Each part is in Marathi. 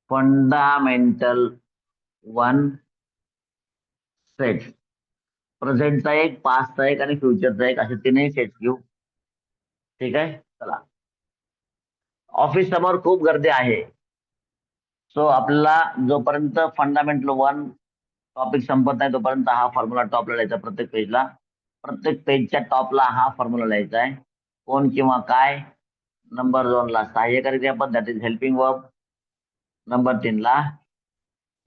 फंडामेंटल वन सेट, प्रेझेंटचा एक, पास्टचा एक आणि फ्युचरचा एक, असे तीनही सेट घेऊ. ठीक आहे, चला. ऑफिस समोर खूप गर्दी आहे. सो आपल्याला जोपर्यंत फंडामेंटल वन टॉपिक संपत नाही तोपर्यंत हा फॉर्म्युला टॉपला लिहायचा. प्रत्येक पेजला, प्रत्येक पेजच्या टॉपला हा फॉर्म्युला लिहायचा आहे. कोण किंवा काय. नंबर 2 ला सहाय्यकारी क्रियापद, that is helping verb. Number 3 ला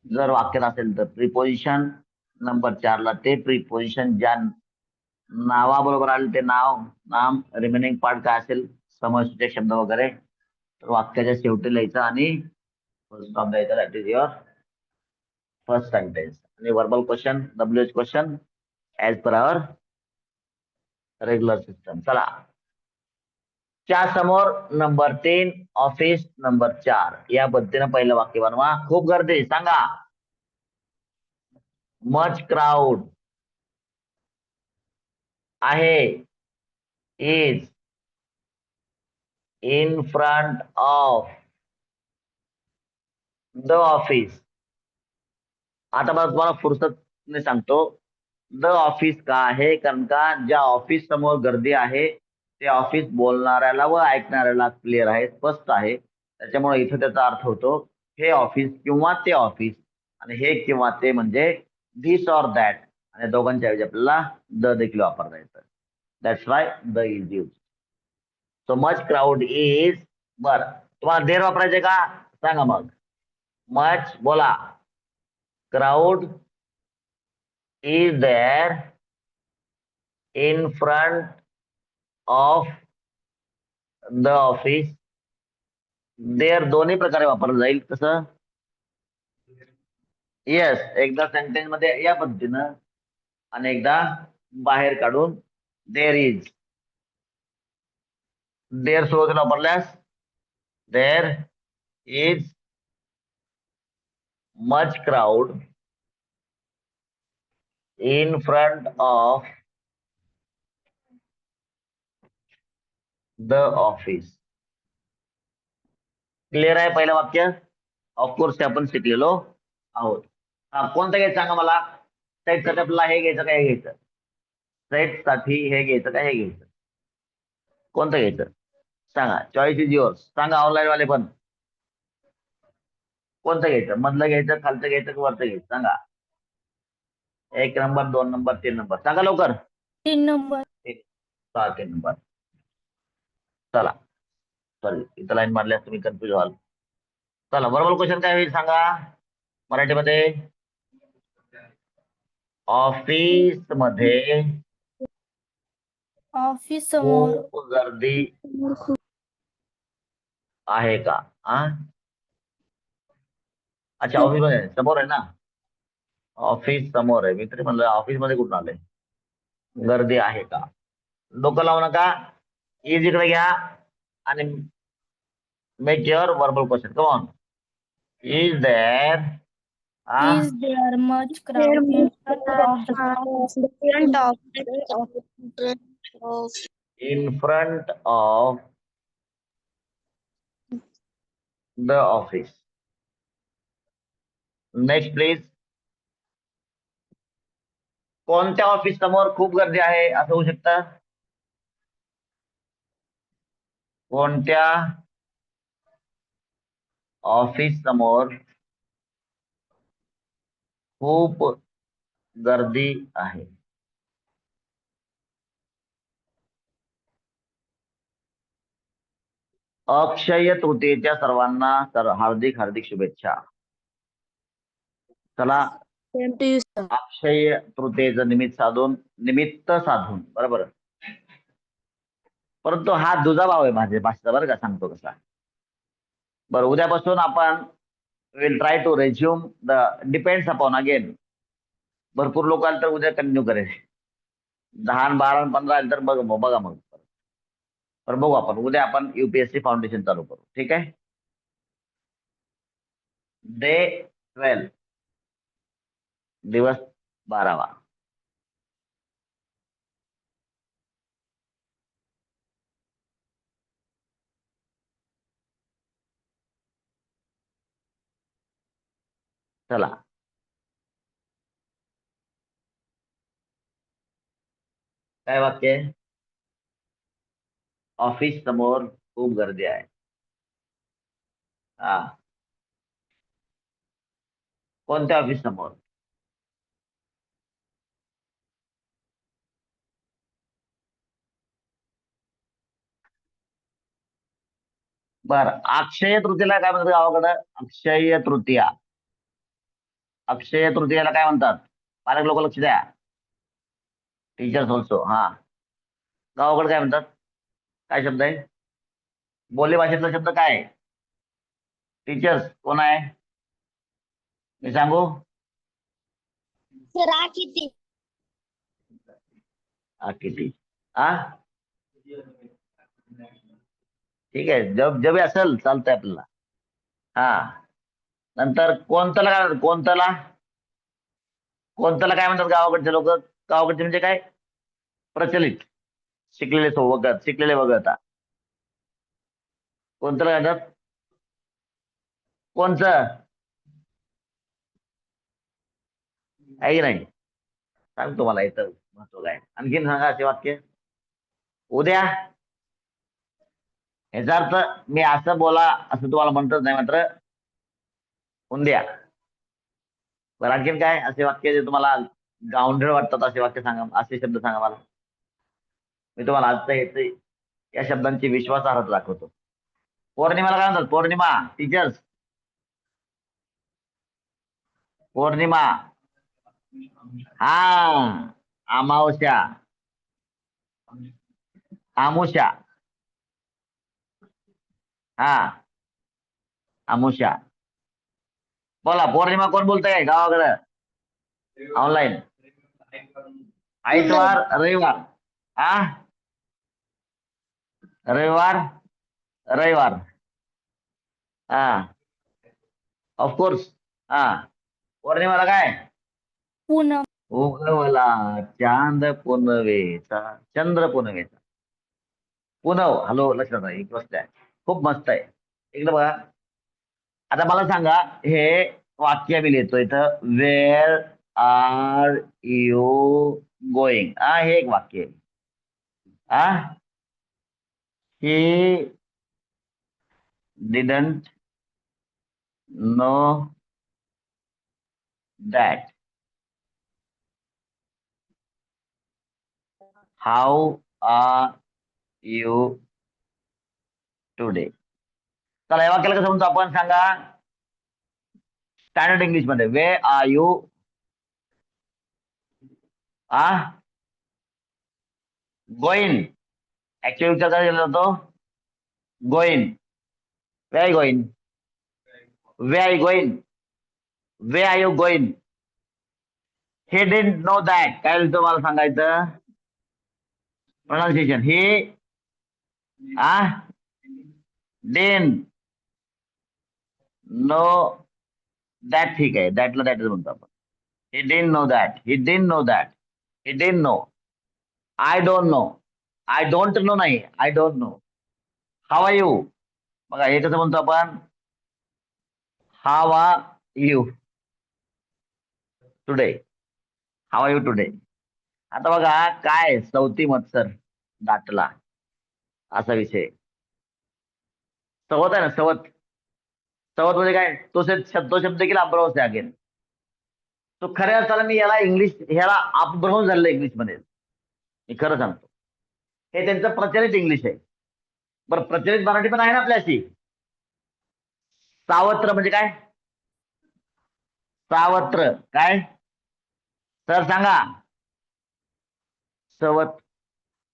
जर वाक्यात असेल तर प्रिपोजिशन. नंबर 4 ला ते प्रिपोजिशन ज्या नावाबरोबर आले ते नाव, नाम. रिमेनिंग पार्ट काय असेल, समजसूचक शब्द वगैरे, तर वाक्याच्या शेवटी लिहायचं आणि फुल स्टॉप द्यायचा. That is your first sentence. आणि verbal question, WH question as per our regular system. चला, च्या समोर नंबर 3 ऑफिस, नंबर 4 या पद्धतीनं पहिलं वाक्य बनवा. खूप गर्दी, सांगा. मच क्राऊड आहे, is in front of the office. आता मला तुम्हाला फुरसतने सांगतो, द ऑफिस का आहे, कारण का ज्या ऑफिस समोर गर्दी आहे ते ऑफिस बोलणाऱ्याला व ऐकणाऱ्याला क्लिअर आहे, स्पष्ट आहे. त्याच्यामुळे इथे त्याचा अर्थ होतो हे ऑफिस किंवा ते ऑफिस. आणि हे किंवा ते म्हणजे धिस ऑर दॅट. आणि दोघांच्या ऐवजी आपल्याला द देखील वापरता येतं. That's why the is use. So much crowd is. बर, तुम्हाला देर वापरायचे का, सांगा मग. मच बोला. Crowd is there in front of the office. there दोन्ही प्रकारे वापरलं जाईल. कसं, येस, एकदा सेंटेन्स मध्ये या पद्धतीनं आणि एकदा बाहेर काढून देर इज. देर सुरुवातीला वापरल्यास there is much crowd in front of the office. Clear आहे पहिलं वाक्य. ऑफकोर्स ते आपण शिकलेलो आहोत. कोणतं घ्यायचं सांगा मला. सेट साठी आपल्याला हे घ्यायचं का हे घ्यायचं, सेट साठी हे घ्यायचं का हे घ्यायचं, कोणतं घ्यायचं सांगा. Choice is yours. सांगा ऑनलाईन वाले पण, कोणतं घ्यायचं, मधलं घ्यायचं, खालचं घ्यायचं की वरचं घ्यायचं, सांगा. 1 नंबर, 2 नंबर, 3 नंबर, सांगा लवकर. 3 नंबर. 3 नंबर. चला, सॉरी इथं लाईन मारल्यास तुम्ही कन्फ्युज व्हाल. चला, बरोबर क्वेश्चन काय होईल सांगा मराठीमध्ये. ऑफिस मध्ये ऑफिस समोर खूप गर्दी आहे का. अच्छा, ऑफिस मध्ये समोर आहे ना, ऑफिस समोर आहे. मी तरी म्हणलं ऑफिस मध्ये कुठून आलंय. गर्दी आहे का, डोकं लावू नका. इज इकडे घ्या आणि make your verbal question. Come on. Is there is there much crowd in front of in front of the office. Next please. कोणत्या ऑफिस समोर खूप गर्दी आहे असं होऊ शकतं. कोणत्या ऑफिस समोर खूप गर्दी आहे. अक्षय तृतीयेच्या सर्वांना हार्दिक हार्दिक शुभेच्छा. चला, अक्षय तृतीयेचं निमित्त साधून बरोबर. परंतु हा दुजा भाव आहे माझ्या भाषेचा बरं का, सांगतो कसा. बरं, उद्यापासून आपण will try to resume the depends upon again. भरपूर लोक आले तर उद्या कंटिन्यू करेल. 10, 12, 15 आले तर बघा मग. तर बघू आपण उद्या आपण UPSC फाउंडेशन चालू करू. ठीक आहे. डे 12, दिवस 12वा. चला, काय वाक्य आहे? ऑफिस समोर खूप गर्दी आहे. हा, कोणत्या ऑफिस समोर? बर, अक्षय तृतीयेला काय म्हणतात गावाकडं? अक्षय तृतीया. अक्षय तृतीयाला काय म्हणतात? पालक लोक लक्ष द्या. Teachers also. हा, गावाकडे काय म्हणतात? काय शब्द आहे? बोली भाषेतला शब्द काय आहे? टीचर्स कोण आहे? मी सांगू? सर किती किती? हा, ठीक आहे, जब जब असेल चालतंय आपल्याला. हा, नंतर कोणत्याला काय म्हणतात? कोणत्याला? कोणत्याला काय म्हणतात गावाकडचे लोक? गावाकडचे म्हणजे काय? प्रचलित, शिकलेले वगळता, शिकलेले वगळता. कोणत्याला काय म्हणतात? कोणचं आहे की नाही? सांगतो मला इथं महत्व काय. आणखीन सांगा असे वाक्य. उद्या, ह्याचा अर्थ मी असं बोला असं तुम्हाला म्हणतच नाही, मात्र उद्या. बरं, आणखीन काय असे वाक्य जे तुम्हाला गावंढळ वाटतात असे वाक्य सांगा, असे शब्द सांगा मला. मी तुम्हाला आजचं येते या शब्दांची विश्वासार्हता दाखवतो. पौर्णिमाला काय म्हणतात? पौर्णिमा, टीचर्स. पौर्णिमा. हा, अमावस्या, आमुषा. हा, अमुषा. बोला, पौर्णिमा कोण बोलतंय गावाकडं? ऑनलाईन. आयतवार, रविवार. हा, रविवार, रविवार. हा, ऑफकोर्स. हा, पौर्णिमाला काय? पूनम उगवला चांद पुनवेचा, चंद्र पुनवेचा. पुनव. हॅलो, लक्षात आहे, एक मस्त आहे, खूप मस्त आहे. इकडे बघा. आता मला सांगा, हे वाक्य मी लिहितो इथं, वेअर आर यू गोईंग. हा, हे एक वाक्य आहे. हा, ही didn't know that how are you today. चला, या वाक्याला कसं म्हणतो आपण सांगा? स्टँडर्ड इंग्लिश मध्ये, वे आर यू. आ, गोईन. ऍक्च्युअली विचार करायला गेलो होतो, going. Where I going. Where I going. Where are you going. He didn't know that. काय तुम्हाला सांगायचं? Pronunciation. He uh didn't know that. ठीक आहे, दॅटला दॅटच म्हणतो आपण. He didn't know that. He didn't know that. He didn't know. I don't know. I don't know नाही, I don't know. How are you. बघा, हे कसं म्हणतो आपण? How are you today. How are you today. आता बघा, काय सवती मत्सर दाटला असा विषय. सवत आहे ना, सवत. सवत म्हणजे काय? तो शब्द केला अब्रोस आहे अगेन. तो खऱ्या अर्थाला मी याला इंग्लिश, ह्याला अपभ्रंश झालेलं इंग्लिश मध्ये, मी खरं सांगतो. हे त्यांचं प्रचलित इंग्लिश आहे. बरं, प्रचलित मराठी पण आहे ना आपल्याशी. सावत्र म्हणजे काय? सावत्र काय? सर सांगा. सवत.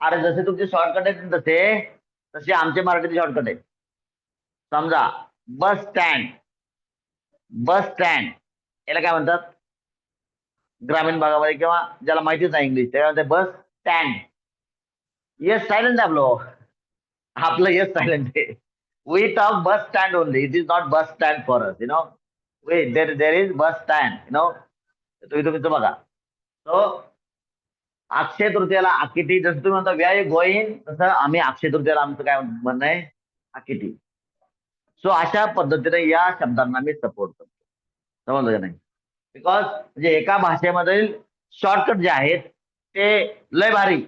अरे, जसे तुमचे शॉर्टकट आहेत ना, तसे तसे आमचे मराठीचे शॉर्टकट आहेत. समजा, बस स्टँड. बस स्टँड याला काय म्हणतात ग्रामीण भागामध्ये, किंवा ज्याला माहितीच नाही इंग्लिश त्याला म्हणतात बस स्टँड. येस सायलेंट आहे आपलं. आपलं येस सायलेंट आहे. We talk bus stand only. It is not bus stand for us, way there there is bus stand. तुम्ही तुमचं बघा. तो अक्षय तृतीयाला आकिटी, जसं तुम्ही म्हणता वे आर गोईंग, तसं आम्ही अक्षय तृतीयाला आमचं काय म्हणणं आहे? आकिटी. सो अशा पद्धतीने या शब्दांना मी सपोर्ट करतो. समजलं का नाही? बिकॉज म्हणजे एका भाषेमधील शॉर्टकट जे आहेत ते लय भारी,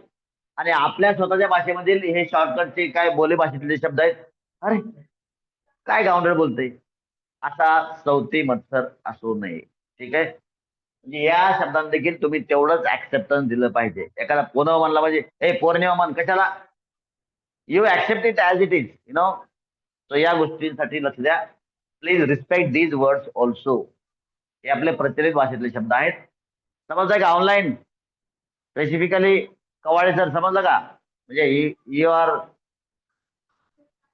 आणि आपल्या स्वतःच्या भाषेमधील हे शॉर्टकटचे काय बोली भाषेतले शब्द आहेत, अरे काय गावंढळ बोलते, असा सवती मत्सर असू नये. ठीक आहे, म्हणजे या शब्दांना देखील तुम्ही तेवढंच ऍक्सेप्टन्स दिलं पाहिजे. एखादा पुन्हा म्हणला म्हणजे ए पौर्णिमा म्हण, कशाला, you accept it as it is, so या गोष्टींसाठी लक्ष द्या. Please respect these words also. हे आपले प्रचलित भाषेतले शब्द आहेत. समजलं का? ऑनलाईन स्पेसिफिकली कवाळे सर समजलं का? म्हणजे you are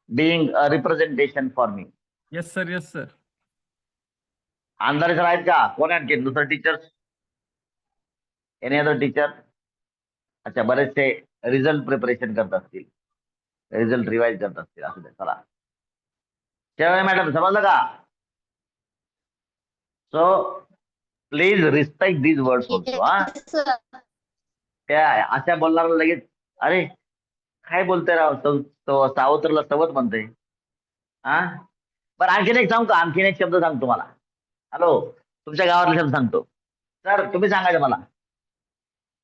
being a representation for me. Yes sir, yes sir. Andhare sir आहेत का? कोण आहे आणखी दुसरं टीचर? Any other teacher? अच्छा, बरेचसे रिझल्ट प्रिपरेशन करत असतील, रिझल्ट रिवाइज करत असतील, असू दे. चला, शेवळे मॅडम समजलं का? So please respect these words also. हा, त्या अशा बोलणार लगेच अरे काय बोलते राव, सावत्रला सवत म्हणते. हा, बरं आणखीन एक सांगू का? आणखीन एक शब्द सांगतो तुम्हाला. हॅलो, तुमच्या गावातला शब्द सांगतो. सर तुम्ही सांगायचं मला,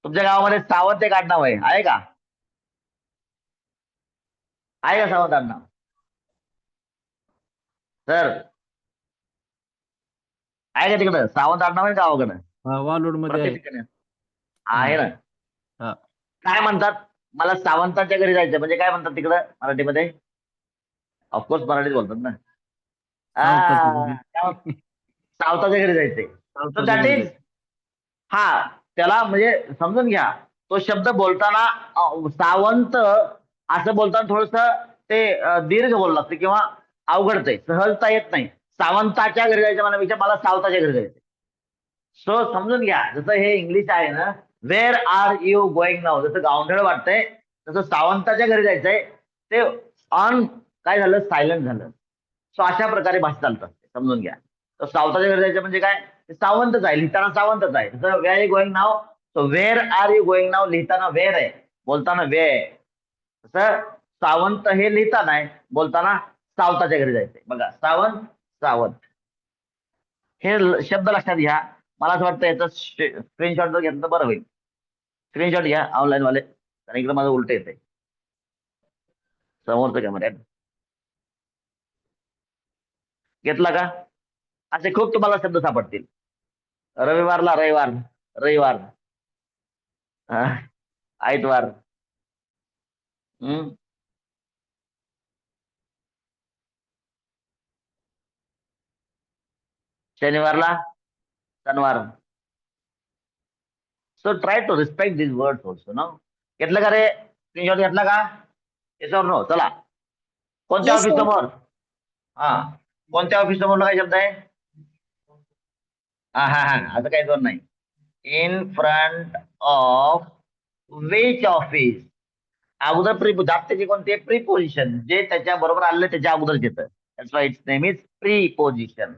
तुमच्या गावामध्ये सावंत एक आडनाव आहे का? आहे का सावंत आडनाव? सर आहे का तिकडं सावंत आडनाव आहे गावाकडं? वालोड मध्ये प्रत्येक आहे. ठिकाणी आहे ना? हा. काय म्हणतात? मला सावंतांच्या घरी जायचं म्हणजे काय म्हणतात तिकडं मराठीमध्ये? ऑफकोर्स मराठीत बोलतात ना. सावताच्या घरी. सावताच्या घरी जायचंय. तर सावताच्या दॅट घरी इज, जायचं. हा, त्याला म्हणजे समजून घ्या. तो शब्द बोलताना सावंत असं बोलताना थोडस ते दीर्घ बोललं लागतं किंवा अवघडतंय, सहजता येत नाही. सावंताच्या घरी जायचं म्हणण्यापेक्षा मला सावताच्या घरी जायचं. सो समजून घ्या, जसं हे इंग्लिश आहे ना, वेअर आर यू गोइंग नाव, जसं गावंढळ वाटतंय तसं सावंताच्या घरी जायचंय ते ऑन काय झालं, सायलेंट झालं. सो अशा प्रकारे भाषा चालत असते, समजून घ्या. तर सावताच्या घरी जायचं म्हणजे काय, सावंतच आहे, लिहिताना सावंतच आहे. जसं where are you going now, so where are you going now लिहिताना वेअर आहे, बोलताना वे आहे. तसं सावंत हे लिहिताना आहे, बोलताना सावताच्या घरी जायचंय. बघा, सावंत सावंत हे शब्द लक्षात घ्या. मला असं वाटतं याचा स्क्रीनशॉट जर घेतलं तर बरं होईल. स्क्रीनशॉट घ्या ऑनलाईन वाले, कारण इकडे माझं उलट येते समोरचं कॅमेऱ्यात. घेतला का? असे खूप तुम्हाला शब्द सापडतील. रविवारला रविवार, रविवार. हा, आयतवार. हम्म, शनिवारला शनिवार. So try to respect this words also. No, घेतलं का रे? स्क्रीनशॉट घेतला का? येस और नो? चला, कोणत्या Yes, ऑफिस sir. समोर? हा, कोणत्या ऑफिस समोर काय शब्द आहे? हा हा हा, असं काही दोन नाही. In front of which office. अगोदर जात त्याची कोणते? प्रीपोजिशन, जे त्याच्या बरोबर आलेलं त्याच्या अगोदर येतं. That's why its name is preposition.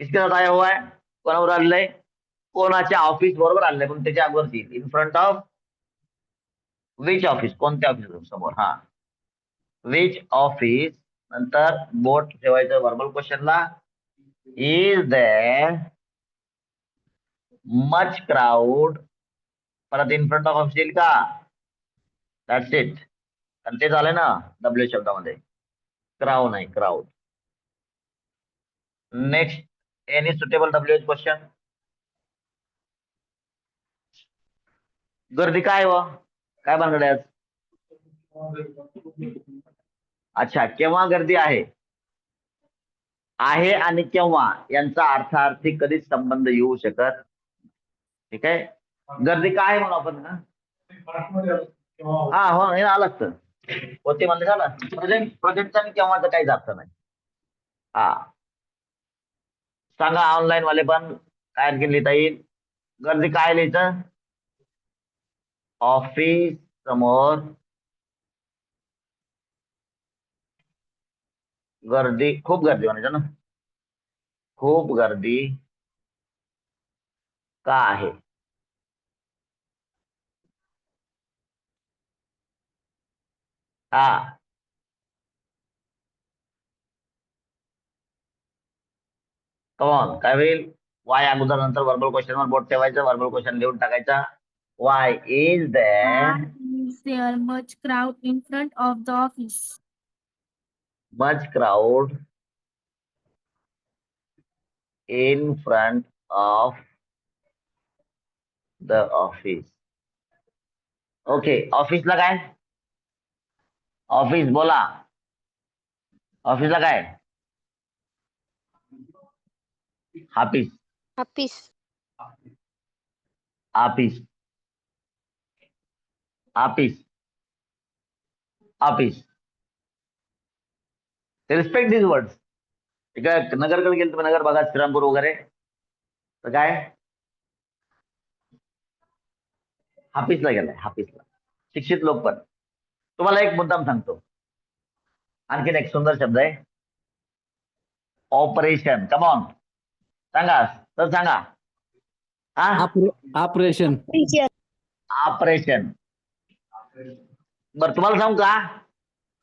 किसके साथ आया हुआ है? कोणाबरोबर आलेलं? कोणाच्या ऑफिस बरोबर आलेलं म्हणून त्याच्या अगोदर येईल. In front of which office, कोणत्या ऑफिस समोर. हा, विच ऑफिस, नंतर बोट ठेवायचं वर्बल क्वेश्चनला. इज देअर मच क्राऊड, परत इन फ्रंट ऑफ येईल का? That's it. आणि ते झालं ना डब्ल्यू शब्दामध्ये, क्राऊड नाही, crowd. Next, any suitable W question. गर्दी काय व काय भानगड्या? अच्छा, केव्हा गर्दी आहे? आहे आणि केव्हा यांचा अर्थार्थी कधीच संबंध येऊ शकत. ठीक आहे, गर्दी काय आहे म्हणून आपण. हा हो, हे आलं असतं होते म्हणजे झालं. प्रेझेंट, प्रेझेंटचा आणि केव्हाचा काही अर्थ नाही. हा, सांगा ऑनलाईन वाले पण काय आणखी लिहिता येईल? गर्दी काय लिहायचं? ऑफिस समोर गर्दी, खूप गर्दी म्हणायचं ना, खूप गर्दी का आहे? हा, कमॉन, काय होईल? वाय अगोदर नंतर वर्बल क्वेश्चन वर बोट ठेवायचं, वर्बल क्वेश्चन लिहून टाकायचा. Why is there Is there much crowd in front of the office? Much crowd in front of the office. Okay, ऑफिसला काय? ऑफिस बोला, ऑफिसला काय? Office, Office. Office, office, office. Respect this words. इकडे नगरकडे गेलं तुम्ही, नगर बघा, श्रीरामपूर वगैरे, तर काय हाफिसला गेलाय, हाफिसला. शिक्षित लोक पण. तुम्हाला एक मुद्दाम सांगतो, आणखीन एक सुंदर शब्द आहे, ऑपरेशन. कम ऑन, सांगा तर सांगा. हा, ऑपरेशन. Teacher. ऑपरेशन. बर, तुम्हाला सांगू का,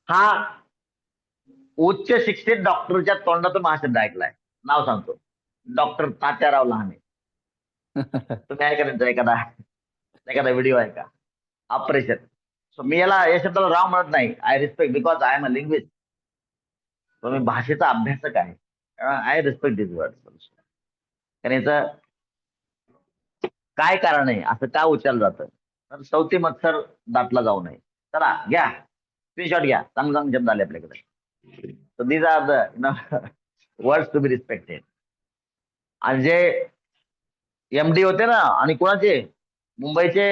हा उच्च शिक्षित डॉक्टरच्या तोंडातून हा शब्द ऐकलाय. नाव सांगतो, डॉक्टर तात्याराव लहाने. तुम्ही ऐका एखादा व्हिडिओ आहे का, ऑपरेशन. सो मी या शब्दाला राव म्हणत नाही. I respect, because I am a linguist. मी भाषेचा अभ्यासक आहे. I respect this word. कारण याचं काय कारण आहे, असं का उच्चारलं जातं, तर सवती मत्सर दाटला जाऊ नये. चला घ्या, स्क्रीनशॉट घ्या. चांगले चांगले शब्द आले आपल्याकडे. So these are the words to be respected. आणि जे एमडी होते ना, आणि कोणाचे, मुंबईचे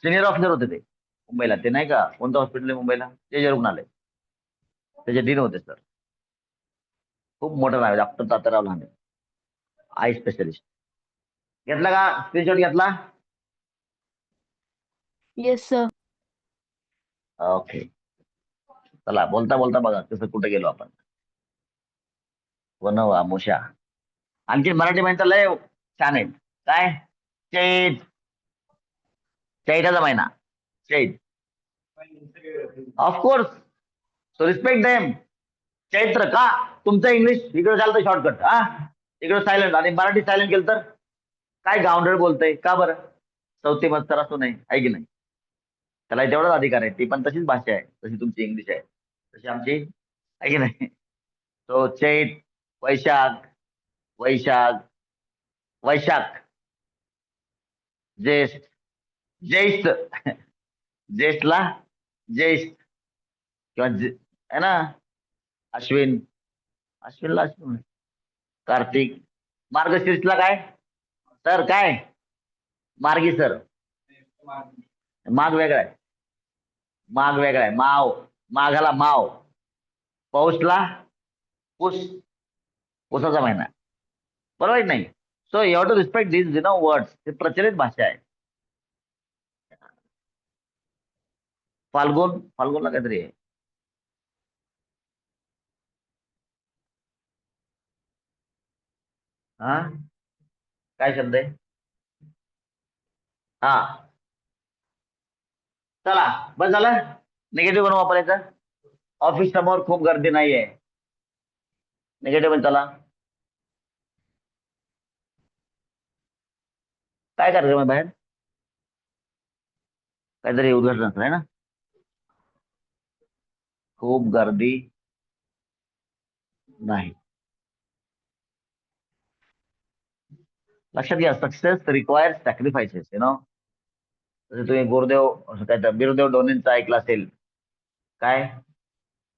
सिनियर ऑफिसर होते ते मुंबईला, ते नाही का, कोणतं हॉस्पिटल आहे मुंबईला, ते जे रुग्णालय, त्याचे डीन होते सर. खूप मोठं नाव आहे, doctor Tatyarao Lahane, I specialist. घेतला का स्क्रीनशॉट? घेतला? Yes, sir. ओके, चला बोलता बोलता बघा कसं कुठे गेलो आपण. वनव आमुषा. आणखी मराठी माणसं लय छान आहेत. काय? चैत, चैताचा महिना, चैत. Of course, so respect them. चैत्र का? तुमचं इंग्लिश इकडे चालतं शॉर्टकट, हा, इकडे सायलेंट, आणि मराठी सायलेंट केलं तर काय गावंढळ बोलतंय का बरं? चौथी मत्सर असू नये, आहे की नाही? त्याला तेवढाच अधिकार आहे. ती पण तशीच भाषा आहे, जशी तुमची इंग्लिश आहे, तशी आमची, आहे की नाही? तो चैत, वैशाख, वैशाख, वैशाख, ज्येष्ठ, ज्येष्ठ, ज्येष्ठला ज्येष्ठ, किंवा है ना, अश्विन, अश्विनला अश्विन, कार्तिक. मार्गशीर्षला काय सर? काय मार्गी सर? माघ वेगळा आहे, माघ वेगळा आहे. माव, माघाला माव. पौषला पुस, पुसाचा महिना, बरोबर नाही? So you have to respect this words. हे प्रचलित भाषा आहे. फाल्गुन, फाल्गुनला काहीतरी आहे, हा, काय शब्द आहे? हा, चला बस झालं. निगेटिव्ह बनवून वापरायचं. ऑफिस समोर खूप गर्दी नाहीये, निगेटिव्ह. चला, काय कार्यक्रम आहे बाहेर? काहीतरी उद्घाटन असलं आहे ना? खूप गर्दी नाही. लक्षात घ्या, सक्सेस रिक्वायर्स सॅक्रिफायसेस. जसे तुम्ही गुरुदेव, काय बिरुदेव डोनेंचं ऐकलं असेल. काय?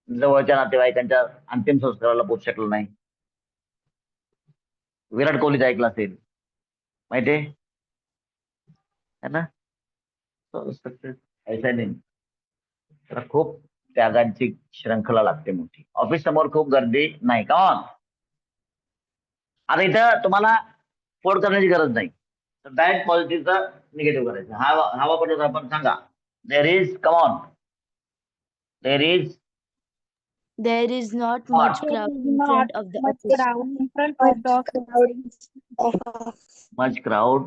जवळच्या नातेवाईकांच्या अंतिम संस्काराला पोहोचू शकलं नाही. विराट कोहलीचं ऐकलं असेल, माहितीये, है ना? सक्सेस ऐसा नाही. तर खूप त्यागांची श्रृंखला लागते मोठी. ऑफिस समोर खूप गर्दी नाही. का? आता इथं तुम्हाला फोड करण्याची गरज नाही, तर डायरेक्ट पॉझिटिव्हचा निगेटिव्ह करायचं. हवा पडत आपण सांगा, there is, come on, there is There is not Not. much crowd in front of the office. Crowd in front of the office. much crowd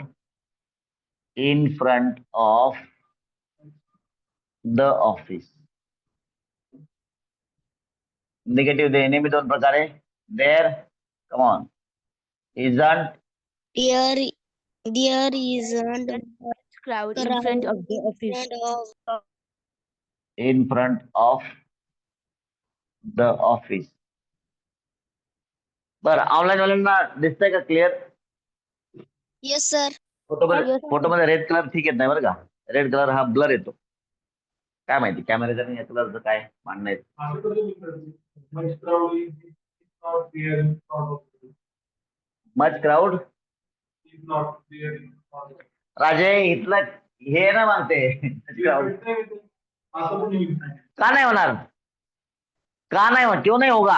in front of the office. Negative नेहमी दोन प्रकारे. There, come on, isn't, There isn't Crowd in front of the office. in front of the office. बरं ऑनलाईन वाल्यांना दिसतंय का क्लिअर? Yes, sir. फोटोमध्ये रेड कलर ठीक येत नाही बरं का, रेड कलर हा ब्लर येतो. काय माहिती कॅमेऱ्याचं आणि या कलरचं काय मानणं आहे. मच क्राऊड राजे इथलं हे ना मागते क्राऊड का नाही होणार, का नाही होत, क्यों नाही होगा?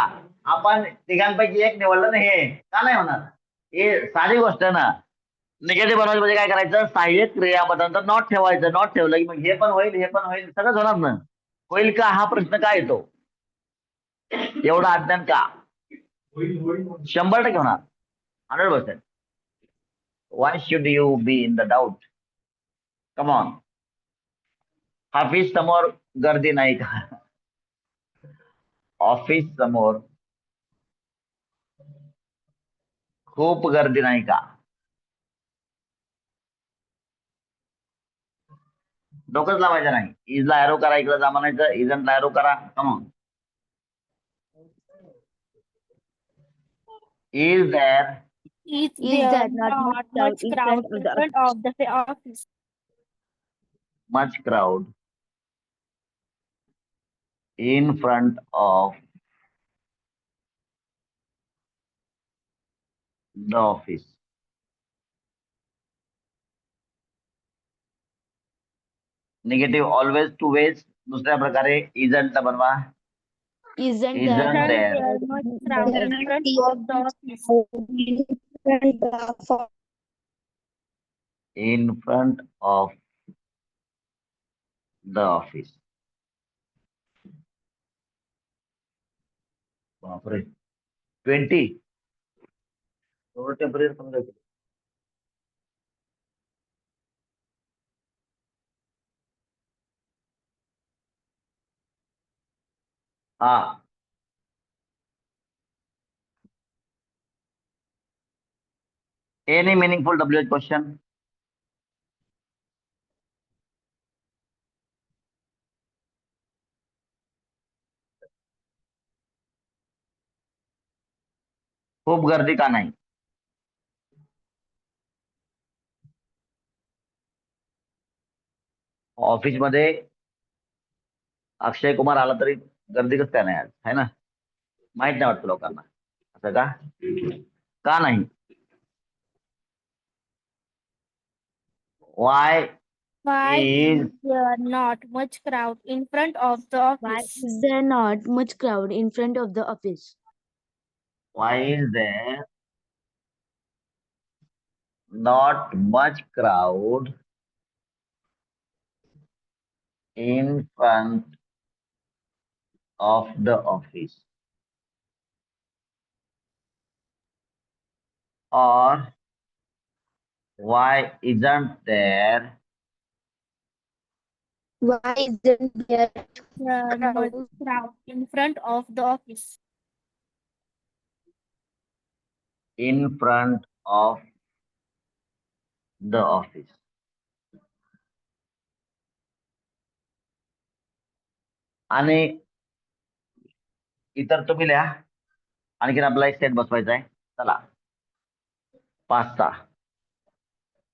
आपण तिघांपैकी एक निवडलं ना, हे का नाही होणार? हे साधी गोष्ट आहे ना. निगेटिव्ह बनवायचं म्हणजे काय करायचं, सहाय्यक क्रियापदांचं नॉट ठेवायचं, नॉट ठेवलं की मग हे पण होईल, हे पण होईल, सगळंच होणार ना. होईल का हा प्रश्न काय येतो, एवढा अज्ञान का? 100% होणार, 100%. Why should you be in the doubt? Come on. Office समोर गर्दी नाही का? ऑफिस समोर खूप गर्दी नाही का? डोकंच लावायचं नाही. इजला एरो करा, इकडे जा म्हणायचं, इजंटला एरो करा. Come on. Is there Is Is there there not not much much crowd crowd in in front front of the office? much crowd in front of the office? Negative always two ways. दुसऱ्या प्रकारे इजंटला बनवा. Isn't Isn't there not there Much crowd in front of the office. in front of the office? बापरे 20 टेम्परेचर समजा. हा एनी मिनिंगफुल WH क्वेश्चन? खूप गर्दी का नाही? ऑफिस मध्ये अक्षय कुमार आला तरी गर्दी कसं काय नाही आज, है ना? माहित नाही वाटतं लोकांना. असं का? का नाही? Y Why is is there not much crowd in front of the Why office? is there not much crowd in front of the office? there not much crowd in front of the office? Or why isn't there Why isn't there much crowd in front of the office? in front of the office? आणि इतर तुम्ही लिहा. आणखीन आपला एक सेट बसवायचा आहे. चला 5चा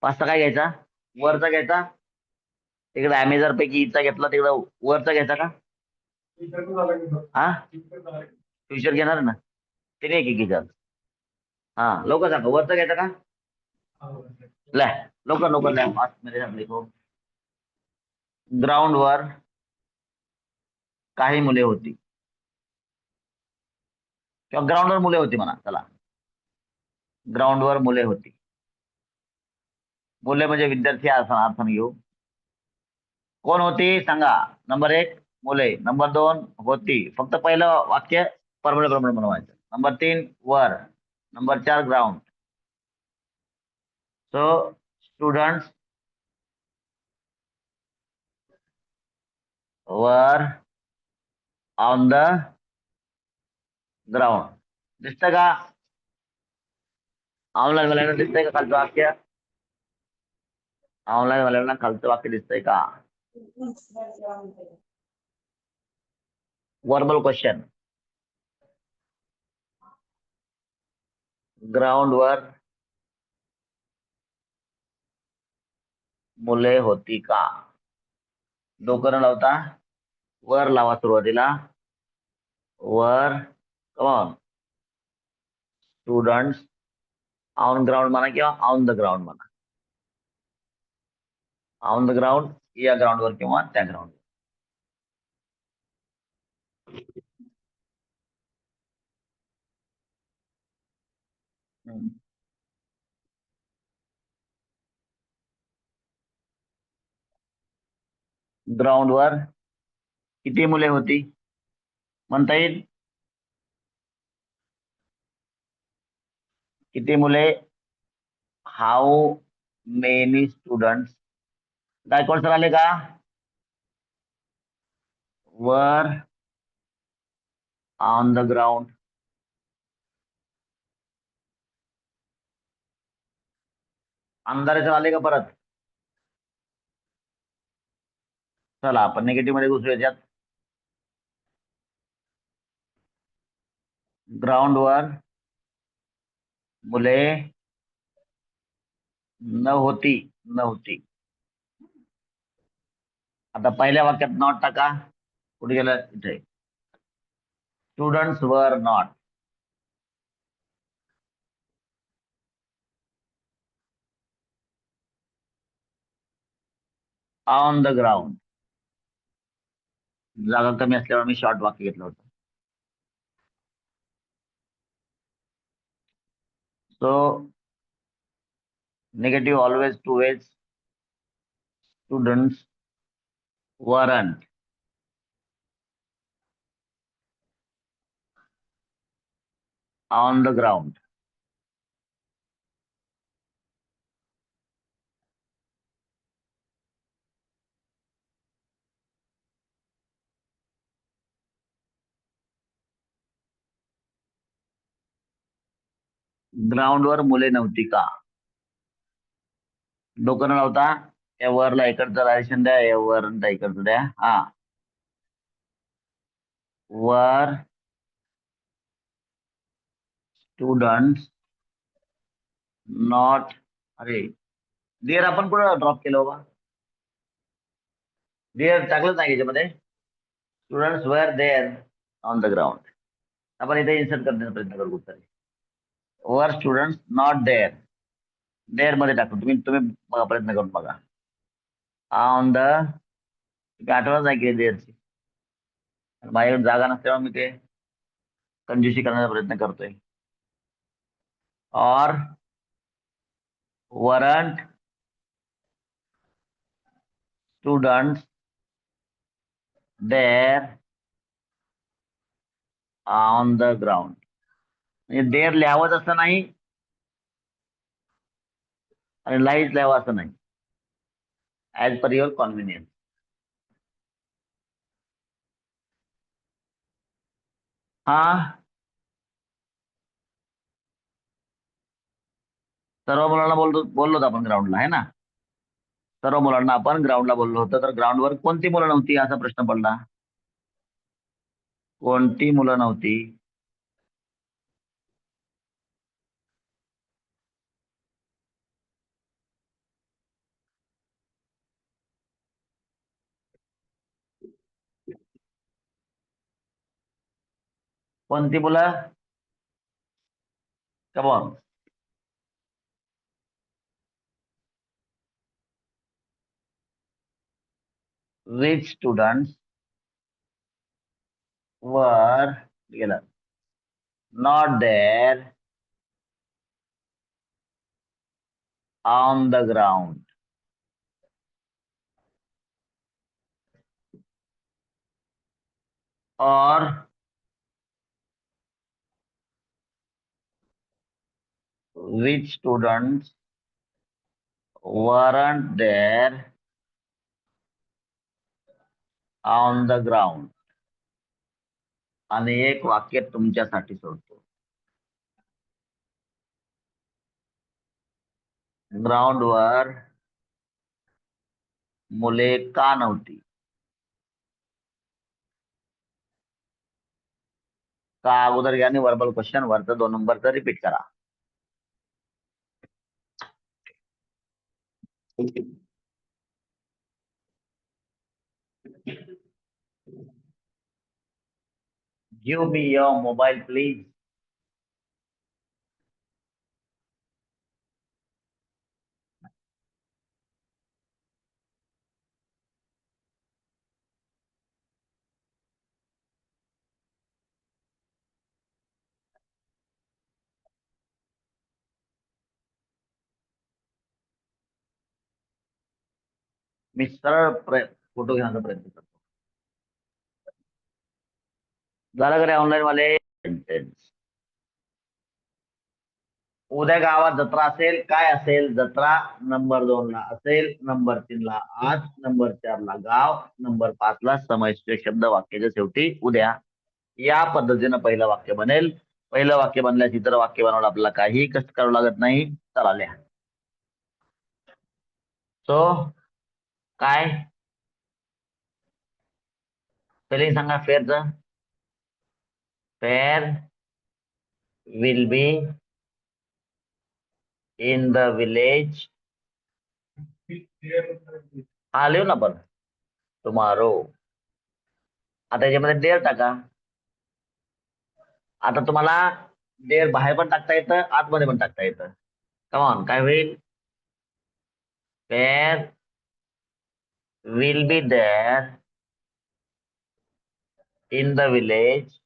काय घ्यायचा? वरचा घ्यायचा. तिकडे अमेझॉन पैकी इचा घेतला, तिकडे वरचा घ्यायचा का? हा फ्युचर घेणार ना, तिने एक घ्यायचा. हा लवकर सांगा, वरचा घ्यायचा का? लवकर लवकर लिहा, 5 मेरे साथ लिखो. ग्राउंड वर काही मुले होती, किंवा ग्राउंडवर मुले होती म्हणा. चला ग्राउंडवर मुले होती. मुले म्हणजे विद्यार्थी अर्थ घेऊ. कोण होती सांगा. नंबर 1 मुले, नंबर 2 होती. फक्त पहिलं वाक्य फॉर्म्युला प्रमाणे बनवायचं. नंबर 3 वर, number 4 ground. So students were on the ground. दिसतं का? ऑनलाईन वाल्यांना दिसतंय का खालचं वाक्य? ऑनलाईन वाल्यांना खालचं वाक्य दिसतंय का? Verbal question. ग्राउंडवर मुले होती का? डोकं न लावता वर लावा सुरुवातीला. वर कॉन स्टुडंट्स ऑन ग्राउंड म्हणा किंवा ऑन द ग्राउंड म्हणा. ऑन द ग्राउंड या ग्राउंडवर किंवा त्या ग्राउंड. ग्राउंडवर किती मुले होती म्हणता येईल? किती मुले? How many students. Gaikwad sir आले का? Were on the ground. Andhare sir आले का परत? चला आपण निगेटिव्ह मध्ये घुसू याच्यात. ग्राउंडवर मुले नव्हती. आता पहिल्या वाक्यात नॉट टाका. कुठे गेलं? इथे. Students were not on the ground. जागा कमी असल्यावर मी शॉर्ट वाक्य घेतलं होतं. So negative always two ways. Students weren't on the ground. ग्राउंडवर मुले नव्हती का? डोकं न लावता या वरला इकडचं रायशन द्या, या वर इकडचं द्या. हा वर स्टुडंट्स नॉट. अरे देर आपण कुठं ड्रॉप केलं बाबा? देर टाकलंच नाही याच्यामध्ये. स्टुडंट्स वर देअर ऑन द ग्राउंड. आपण इथे इन्सर्ट करण्याचा प्रयत्न करू उत्तर. वर स्टुडंट्स नॉट देअर. देअर मध्ये टाकतो. तुम्ही बघा, प्रयत्न करून बघा. ऑन द आठवणच नाही केली देअरची. माझ्याकडे जागा नसल्यामुळे मी ते कंजूसी करण्याचा प्रयत्न करतोय. Or weren't students there on the ground. म्हणजे देअर लिहावंच असं नाही आणि लाईट लिहावं असं नाही. As per your convenience. हा सर्व मुलांना बोललो होतो आपण ग्राउंडला, आहे ना? सर्व मुलांना आपण ग्राउंडला बोललो होतो. तर ग्राउंडवर कोणती मुलं नव्हती असा प्रश्न पडला. कोणती मुलं नव्हती? कोणती मुलं? कमॉन. Which students were गेलं not there on the ground. Or which students weren't there on the ground. आणि एक वाक्य तुमच्यासाठी सोडतो. ग्राउंडवर मुले का नव्हती? का अगोदर घ्या आणि वर्बल क्वेश्चन वरचं 2 नंबरचं रिपीट करा. Give me your mobile, please. मी सरळ फोटो घेण्याचा प्रयत्न करतो. झालं का ऑनलाईन वाले? सेंटेन्स. उद्या गावात जत्रा असेल. काय असेल? जत्रा नंबर 2 ला असेल, नंबर 3 ला आज, नंबर 4 ला गाव, नंबर 5 ला समाविष्ट शब्द वाक्याच्या शेवटी उद्या. या पद्धतीनं पहिलं वाक्य बनेल. पहिलं वाक्य बनल्यास इतर वाक्य बनवायला आपल्याला काही कष्ट करावं लागत नाही. चला लिहा. सो काय स्पेलिंग सांगा फेअरचं. Fair will be in the village. हा लिहू ना पण टुमारो. आता याच्यामध्ये डेअर टाका. आता तुम्हाला डेअर बाहेर पण टाकता येतं, आतमध्ये पण टाकता येतं. कमॉन काय होईल? Fair will be there in the village.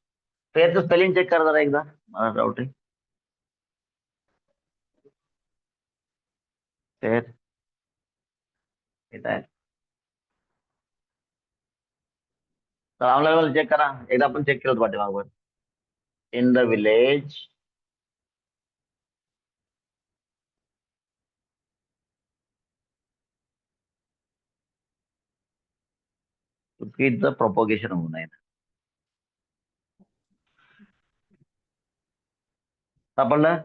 फेअरचं स्पेलिंग चेक करा जरा एकदा, मला डाऊट आहे. फेअर येत आहे. तर ऑनलाईन चेक करा एकदा. आपण चेक केलं होतं पाठीमागवर. इन द विलेज चुकीचं प्रोपोगेशन होऊ नये. सापडलं?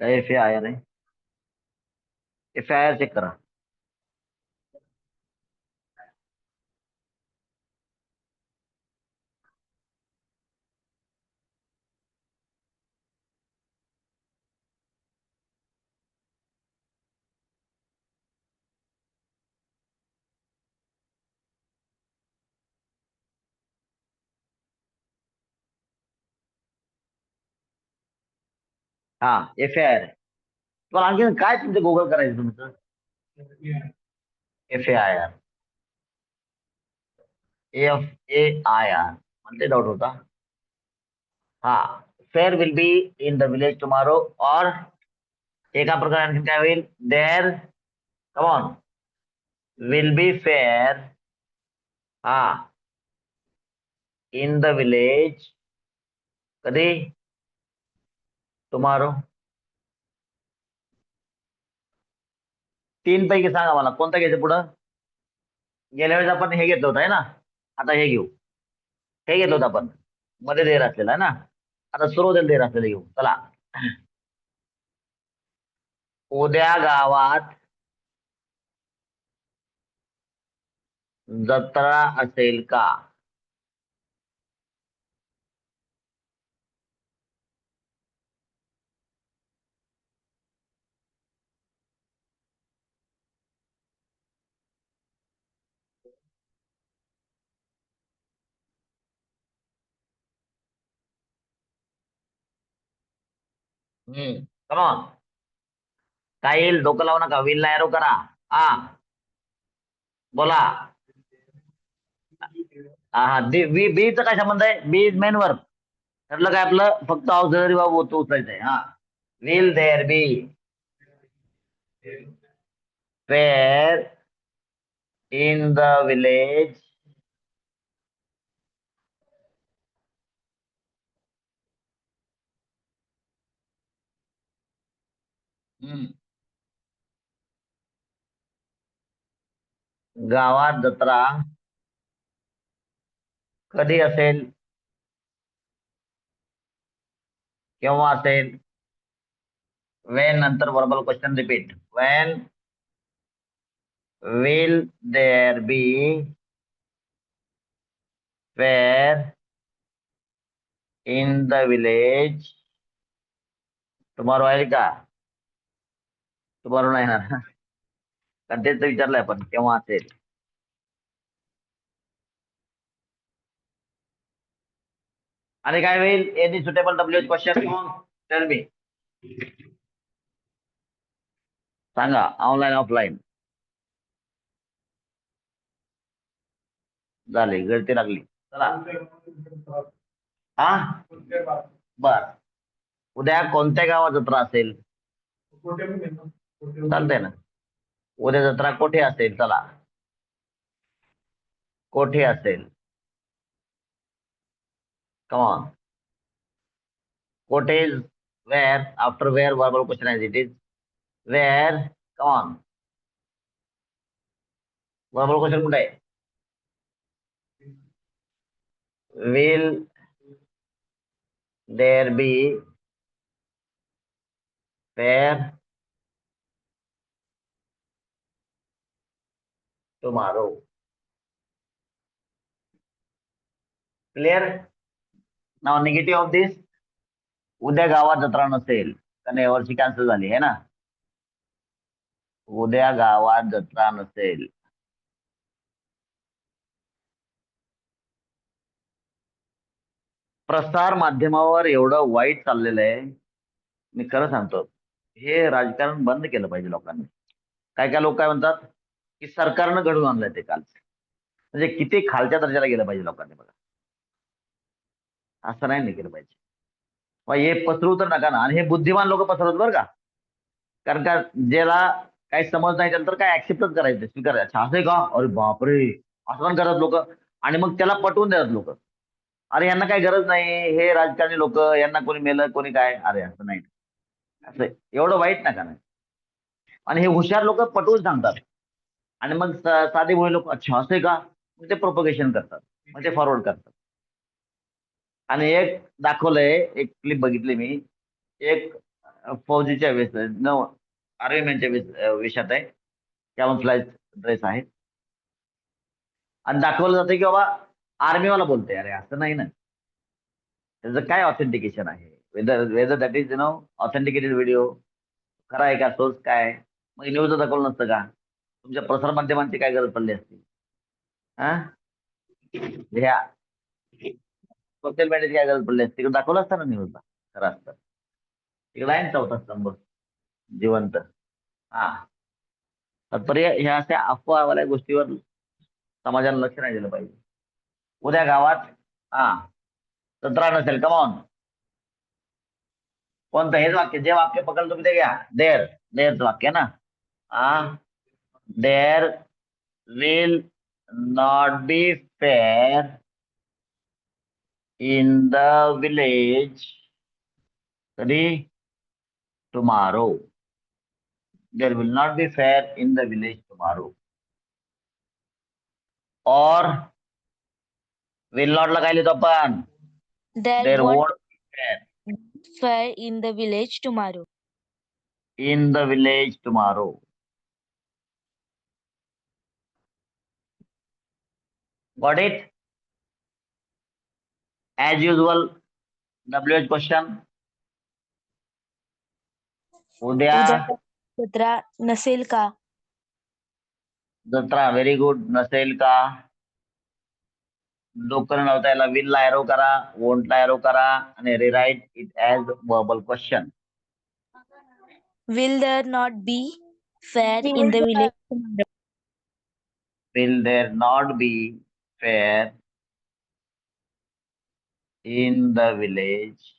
काय FAIR आहे? FAIR चेक करा. हा FAIR. तुम्हाला आणखी काय तुमचं गुगल करायचं तुमचं? FAIR. FAIR म्हणजे डाऊट होता. हा fair will be in the village tomorrow. और एका प्रकारे आणखी काय होईल? There come on will be fair हा इन द विलेज. कधी? टुमारो. 3 पैकी सांगा मला कोणता घ्यायचं पुढं. गेल्या वेळेस आपण हे घेतलं होतं आहे ना. आता हे घेऊ. हे घेतलं होतं आपण मध्ये देर असलेला आहे ना. आता सुरुवातीला देर असलेलं घेऊ. चला. उद्या गावात जत्रा असेल का? कमॉन काय येईल? डोकं लावू नका. विल ला एरो करा. हा बोला. हा बीचा काय संबंध आहे? Be is main verb. ठरलं काय आपलं? फक्त ऑक्झिलरी वर्ब उचलायचंय. हा will there be fair in the village hmm. गावात जत्रा कधी असेल, केव्हा असेल? वेन नंतर verbal question repeat. When will there be fair in the village tomorrow? आहे का? tomorrow नाही ना, कारण तेच तर विचारलंय आपण, केव्हा असेल. आणि काय होईल? Any suitable WH question tell me. सांगा, ऑनलाईन ऑफलाईन. झाले, गळती लागली. चला. हा, बर. उद्या कोणत्या गावात जत्रा असेल? चालतंय ना. उद्या जत्रा कोठे असेल? चला, कोठे असेल? कमॉन. कोठे is where, after where verbal question as it is. Where, come on. verbal question कुठे आहे? Will there be fair tomorrow? Clear? Now negative of this. उद्या गावात जत्रा नसेल, कारण यावर्षी कॅन्सल झाली आहे ना. उद्या गावात जत्रा नसेल. प्रसार माध्यमावर एवढं वाईट चाललेलं आहे, मी खरं सांगतो. हे राजकारण बंद केलं पाहिजे लोकांनी. काय काय लोक काय म्हणतात की सरकारनं घडवून आणलंय ते काल. म्हणजे किती खालच्या दर्जाला गेलं पाहिजे लोकांनी बघा. असं नाही केलं पाहिजे. मग हे पसरवू तर नका ना. आणि हे बुद्धिमान लोक पसरवत बरं का. कारण का ज्याला काही समज नाही त्यानंतर काय ऍक्सेप्टच करायचं, स्वीकारायचं. असं आहे का? अरे बापरे, असं पण करतात लोक. आणि मग त्याला पटवून देतात लोक. अरे यांना काही गरज नाही, हे राजकारणी लोक, यांना कोणी मेलं कोणी काय. अरे असं नाही, असं एवढं वाईट नका नाही. आणि हे हुशार लोक पटवून सांगतात. आणि मग साधे भोळे लोक, अच्छा असं आहे का, मग ते प्रोपगेशन करतात, मग ते फॉरवर्ड करतात. आणि एक दाखवलंय, एक क्लिप बघितली मी. एक फौजीच्या वेश आर्मीमॅनच्या वेशात आहे, कॅमोफ्लेज ड्रेस आहे. आणि दाखवलं जातं की बाबा आर्मीवाला बोलते. अरे असं नाही ना. त्याचं काय ऑथेंटिकेशन आहे? Whether that is authenticated video खरा आहे का, सोर्स काय आहे? मग न्यूज दाखवलं नसतं का? तुमच्या प्रसार माध्यमांची काय गरज पडली असती? हा, ह्या सोशल मीडियाची काय गरज पडली असती? तिकडे दाखवलं असतं ना न्यूजला, खरं असतं. तिकडे आहे ना चौथा स्तंभ जिवंत. हा, तात्पर्य ह्या अशा अफवावाल्या गोष्टीवर समाजाने लक्ष नाही दिलं पाहिजे. उद्या गावात हा जत्रा नसेल. कमॉन. कोणतं? हेच वाक्य, जे वाक्य पकडलं तुम्ही ते घ्या. देअरच वाक्य ना. हा, there will not be fair in the village कधी? Tomorrow. There will not be fair in the village tomorrow. और will not ला काय लिहितो आपण? There There won't won't be fair be fair in the village tomorrow. in the village tomorrow. Got it? As usual, WH question. उद्या उद्या जत्रा नसेल का? जत्रा, व्हेरी गुड. नसेल का? डोकं लावता याला विल ला एरो करा, वोंट ला एरो करा आणि rewrite it as verbal question. Will there not be fair in the village tomorrow? Will there not be fair in the village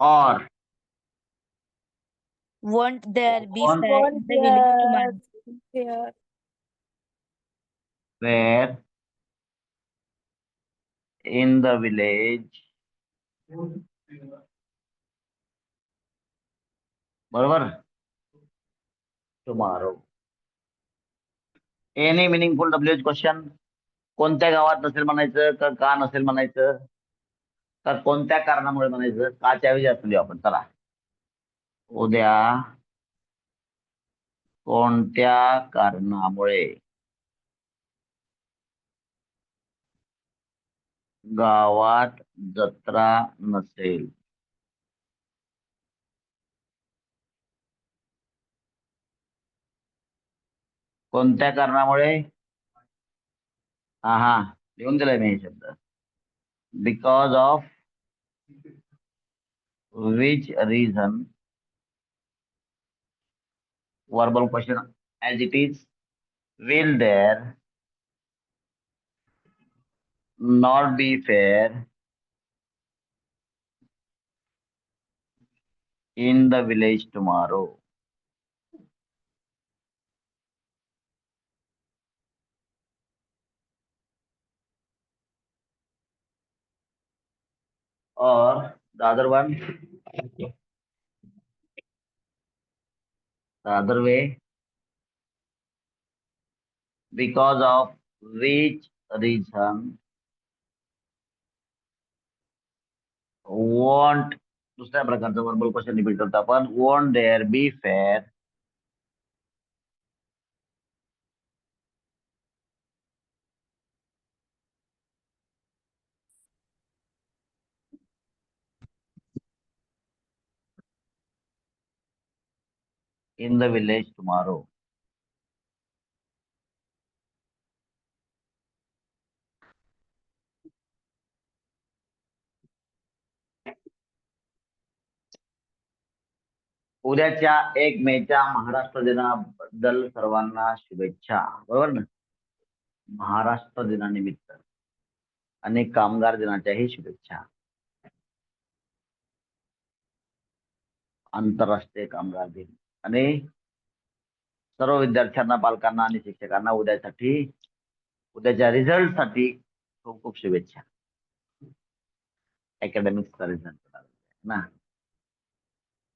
or Won't there be Won't fair in the village tomorrow? Here. where in the village. बरोबर. tomorrow. Any meaningful WH question? कोणत्या गावात नसेल म्हणायचं का नसेल म्हणायचं, तर कोणत्या कारणामुळे म्हणायचं, काच्या ऐवजी असं लिहू आपण. चला, उद्या कोणत्या कारणामुळे गावात जत्रा नसेल. कोणत्या कारणामुळे? हा लिहून दिलाय मी हे शब्द. Because of which reason, verbal question as it is, will there not be fair in the village tomorrow? Or the other one, the other way, because of which reason won't, दुसऱ्या प्रकारचं वर्बल क्वेश्चन रिपीट करतो आपण. won't there be fair in the village tomorrow? उद्याच्या 1 मेच्या महाराष्ट्र दिनाबद्दल सर्वांना शुभेच्छा. बरोबर ना. महाराष्ट्र दिनानिमित्त आणि कामगार दिनाच्याही शुभेच्छा. आंतरराष्ट्रीय कामगार दिन. आणि सर्व विद्यार्थ्यांना, पालकांना आणि शिक्षकांना उद्याच्या रिझल्टसाठी खूप खूप शुभेच्छा. अकॅडमिक्सचा रिझल्ट ना.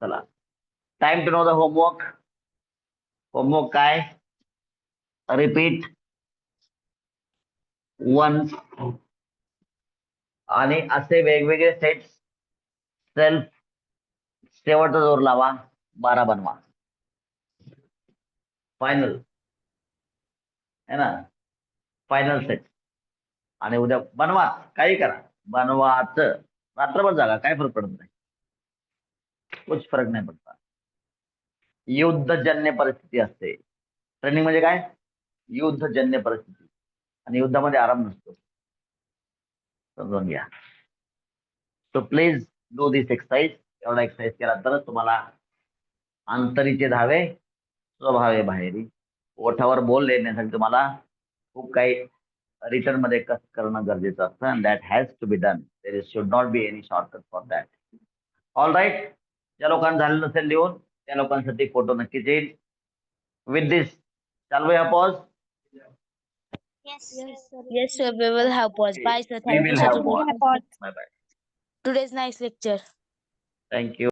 चला, time to know the homework. Homework काय? रिपीट वन्स आणि असे वेगवेगळे सेट्स. सेल्फ शेवटचा जोर लावा, 12 बनवा. फायनल है ना, फायनल सेट. आणि उद्या बनवा, काही करा, बनवाच. रात्रभर जागा, काय फरक पडत नाही, कुछ फरक नाही पडता. युद्धजन्य परिस्थिती असते. ट्रेनिंग म्हणजे काय? युद्धजन्य परिस्थिती. आणि युद्धामध्ये आराम नसतो, समजून घ्या. So please do this exercise. एवढा एक्सरसाइज केला तरच तुम्हाला अंतरीचे धावे स्वभावे बाहेरी. ओठावर बोल लिहिण्यासाठी तुम्हाला खूप काही रिटर्न मध्ये कष्ट करणं गरजेचं असतं. And that has to be done. There should not be any shortcut for that. All right. ज्या लोकांना झालं नसेल लिहून, त्या लोकांसाठी फोटो नक्कीच येईल. With this shall we have pause? Yes, sir. We will have pause. Bye, sir. We Thank will you, sir. have We pause. have pause. Bye bye. Today's nice lecture. Thank you.